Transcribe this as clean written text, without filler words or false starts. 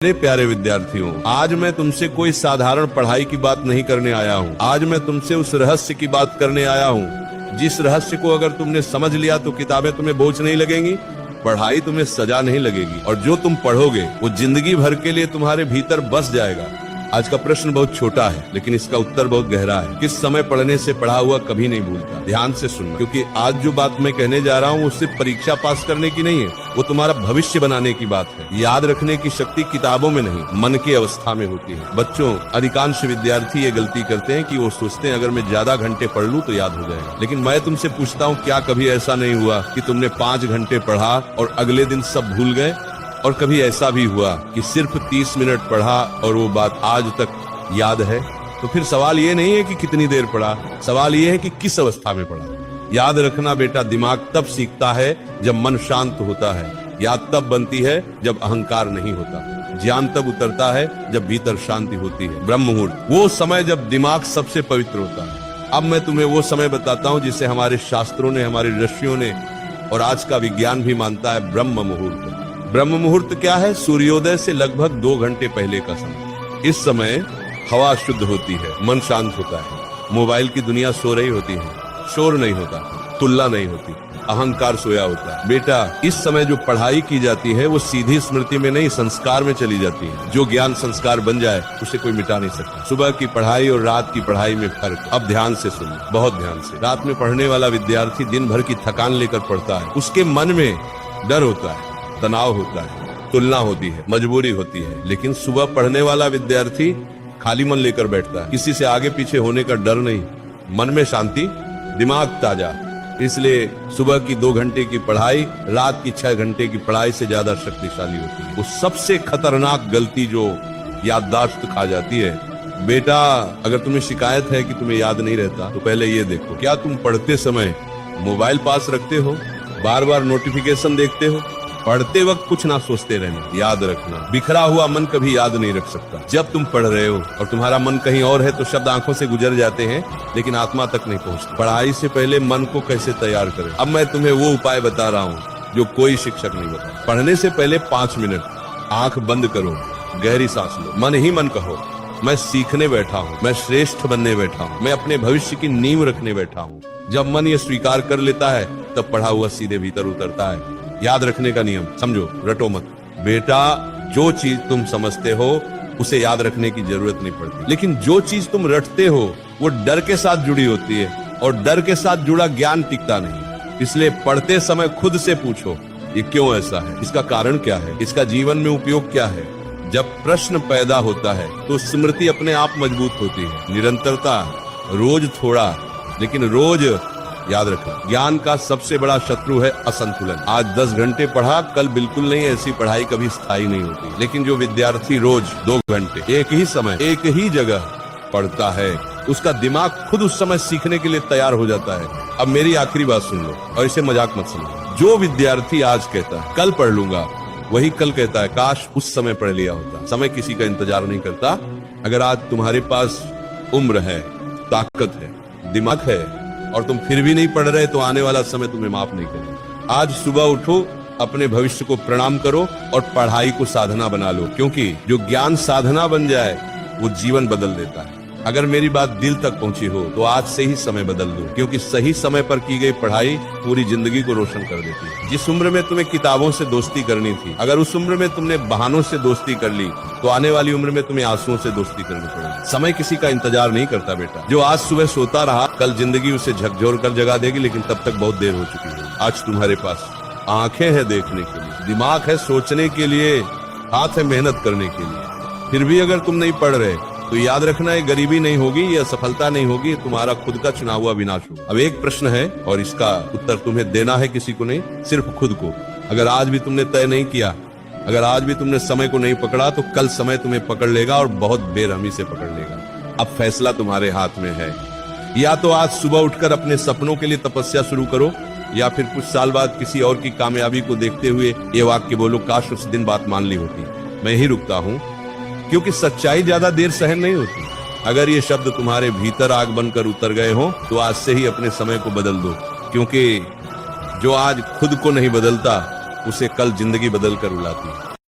मेरे प्यारे विद्यार्थियों, आज मैं तुमसे कोई साधारण पढ़ाई की बात नहीं करने आया हूँ। आज मैं तुमसे उस रहस्य की बात करने आया हूँ जिस रहस्य को अगर तुमने समझ लिया तो किताबें तुम्हें बोझ नहीं लगेंगी, पढ़ाई तुम्हें सजा नहीं लगेगी, और जो तुम पढ़ोगे वो जिंदगी भर के लिए तुम्हारे भीतर बस जाएगा। आज का प्रश्न बहुत छोटा है लेकिन इसका उत्तर बहुत गहरा है। किस समय पढ़ने से पढ़ा हुआ कभी नहीं भूलता। ध्यान से सुनना, क्योंकि आज जो बात मैं कहने जा रहा हूँ वो सिर्फ परीक्षा पास करने की नहीं है, वो तुम्हारा भविष्य बनाने की बात है। याद रखने की शक्ति किताबों में नहीं, मन की अवस्था में होती है। बच्चों, अधिकांश विद्यार्थी ये गलती करते हैं कि वो सोचते हैं अगर मैं ज्यादा घंटे पढ़ लूँ तो याद हो जाएगा। लेकिन मैं तुमसे पूछता हूँ, क्या कभी ऐसा नहीं हुआ कि तुमने 5 घंटे पढ़ा और अगले दिन सब भूल गए? और कभी ऐसा भी हुआ कि सिर्फ 30 मिनट पढ़ा और वो बात आज तक याद है? तो फिर सवाल ये नहीं है कि कितनी देर पढ़ा, सवाल ये है कि किस अवस्था में पढ़ा। याद रखना बेटा, दिमाग तब सीखता है जब मन शांत होता है, याद तब बनती है जब अहंकार नहीं होता, ज्ञान तब उतरता है जब भीतर शांति होती है। ब्रह्म मुहूर्त, वो समय जब दिमाग सबसे पवित्र होता है। अब मैं तुम्हें वो समय बताता हूँ जिसे हमारे शास्त्रों ने, हमारे ऋषियों ने और आज का विज्ञान भी मानता है, ब्रह्म मुहूर्त। ब्रह्म मुहूर्त क्या है? सूर्योदय से लगभग 2 घंटे पहले का समय। इस समय हवा शुद्ध होती है, मन शांत होता है, मोबाइल की दुनिया सो रही होती है, शोर नहीं होता, तुलना नहीं होती, अहंकार सोया होता है। बेटा, इस समय जो पढ़ाई की जाती है वो सीधी स्मृति में नहीं, संस्कार में चली जाती है। जो ज्ञान संस्कार बन जाए उसे कोई मिटा नहीं सकता। सुबह की पढ़ाई और रात की पढ़ाई में फर्क। अब ध्यान से सुनो, बहुत ध्यान से। रात में पढ़ने वाला विद्यार्थी दिन भर की थकान लेकर पढ़ता है, उसके मन में डर होता है, तनाव होता है, तुलना होती है, मजबूरी होती है। लेकिन सुबह पढ़ने वाला विद्यार्थी खाली मन लेकर बैठता है, किसी से आगे पीछे होने का डर नहीं, मन में शांति, दिमाग ताजा। इसलिए सुबह की 2 घंटे की पढ़ाई रात की 6 घंटे की पढ़ाई से ज्यादा शक्तिशाली होती है। वो सबसे खतरनाक गलती जो याददाश्त खा जाती है। बेटा, अगर तुम्हें शिकायत है कि तुम्हें याद नहीं रहता तो पहले ये देखो, क्या तुम पढ़ते समय मोबाइल पास रखते हो, बार बार नोटिफिकेशन देखते हो? पढ़ते वक्त कुछ ना सोचते रहना। याद रखना, बिखरा हुआ मन कभी याद नहीं रख सकता। जब तुम पढ़ रहे हो और तुम्हारा मन कहीं और है तो शब्द आंखों से गुजर जाते हैं लेकिन आत्मा तक नहीं पहुंचते। पढ़ाई से पहले मन को कैसे तैयार करें, अब मैं तुम्हें वो उपाय बता रहा हूँ जो कोई शिक्षक नहीं बता। पढ़ने से पहले 5 मिनट आंख बंद करो, गहरी सांस लो, मन ही मन कहो, मैं सीखने बैठा हूँ, मैं श्रेष्ठ बनने बैठा हूँ, मैं अपने भविष्य की नींव रखने बैठा हूँ। जब मन ये स्वीकार कर लेता है तब पढ़ा हुआ सीधे भीतर उतरता है। याद रखने का नियम समझो, रटो मत। बेटा, जो चीज तुम समझते हो उसे याद रखने की जरूरत नहीं पड़ती, लेकिन जो चीज तुम रटते हो वो डर के साथ जुड़ी होती है और डर के साथ जुड़ा ज्ञान टिकता नहीं। इसलिए पढ़ते समय खुद से पूछो, ये क्यों ऐसा है, इसका कारण क्या है, इसका जीवन में उपयोग क्या है। जब प्रश्न पैदा होता है तो स्मृति अपने आप मजबूत होती है। निरंतरता, रोज थोड़ा लेकिन रोज याद रखो। ज्ञान का सबसे बड़ा शत्रु है असंतुलन। आज 10 घंटे पढ़ा, कल बिल्कुल नहीं, ऐसी पढ़ाई कभी स्थायी नहीं होती। लेकिन जो विद्यार्थी रोज 2 घंटे एक ही समय एक ही जगह पढ़ता है, उसका दिमाग खुद उस समय सीखने के लिए तैयार हो जाता है। अब मेरी आखिरी बात सुन लो और इसे मजाक मत समझो। जो विद्यार्थी आज कहता है कल पढ़ लूंगा, वही कल कहता है काश उस समय पढ़ लिया होता। समय किसी का इंतजार नहीं करता। अगर आज तुम्हारे पास उम्र है, ताकत है, दिमाग है और तुम फिर भी नहीं पढ़ रहे तो आने वाला समय तुम्हें माफ नहीं करेगा। आज सुबह उठो, अपने भविष्य को प्रणाम करो और पढ़ाई को साधना बना लो, क्योंकि जो ज्ञान साधना बन जाए वो जीवन बदल देता है। अगर मेरी बात दिल तक पहुंची हो तो आज से ही समय बदल दो, क्योंकि सही समय पर की गई पढ़ाई पूरी जिंदगी को रोशन कर देती है। जिस उम्र में तुम्हें किताबों से दोस्ती करनी थी, अगर उस उम्र में तुमने बहानों से दोस्ती कर ली तो आने वाली उम्र में तुम्हें आंसुओं से दोस्ती करनी पड़ेगी। समय किसी का इंतजार नहीं करता बेटा। जो आज सुबह सोता रहा, कल जिंदगी उसे झकझोर कर जगा देगी, लेकिन तब तक बहुत देर हो चुकी है। आज तुम्हारे पास आंखें हैं देखने के लिए, दिमाग है सोचने के लिए, हाथ है मेहनत करने के लिए। फिर भी अगर तुम नहीं पढ़ रहे तो याद रखना, ये गरीबी नहीं होगी, ये असफलता नहीं होगी, तुम्हारा खुद का चुना हुआ विनाश होगा। अब एक प्रश्न है और इसका उत्तर तुम्हें देना है किसी को नहीं, सिर्फ खुद को। अगर आज भी तुमने तय नहीं किया, अगर आज भी तुमने समय को नहीं पकड़ा तो कल समय तुम्हें पकड़ लेगा और बहुत बेरहमी से पकड़ लेगा। अब फैसला तुम्हारे हाथ में है। या तो आज सुबह उठकर अपने सपनों के लिए तपस्या शुरू करो, या फिर कुछ साल बाद किसी और की कामयाबी को देखते हुए ये वाक्य बोलो, काश उस दिन बात मान ली होती। मैं ही रुकता हूँ, क्योंकि सच्चाई ज्यादा देर सहन नहीं होती। अगर ये शब्द तुम्हारे भीतर आग बनकर उतर गए हो तो आज से ही अपने समय को बदल दो, क्योंकि जो आज खुद को नहीं बदलता उसे कल जिंदगी बदल कर रुलाती है।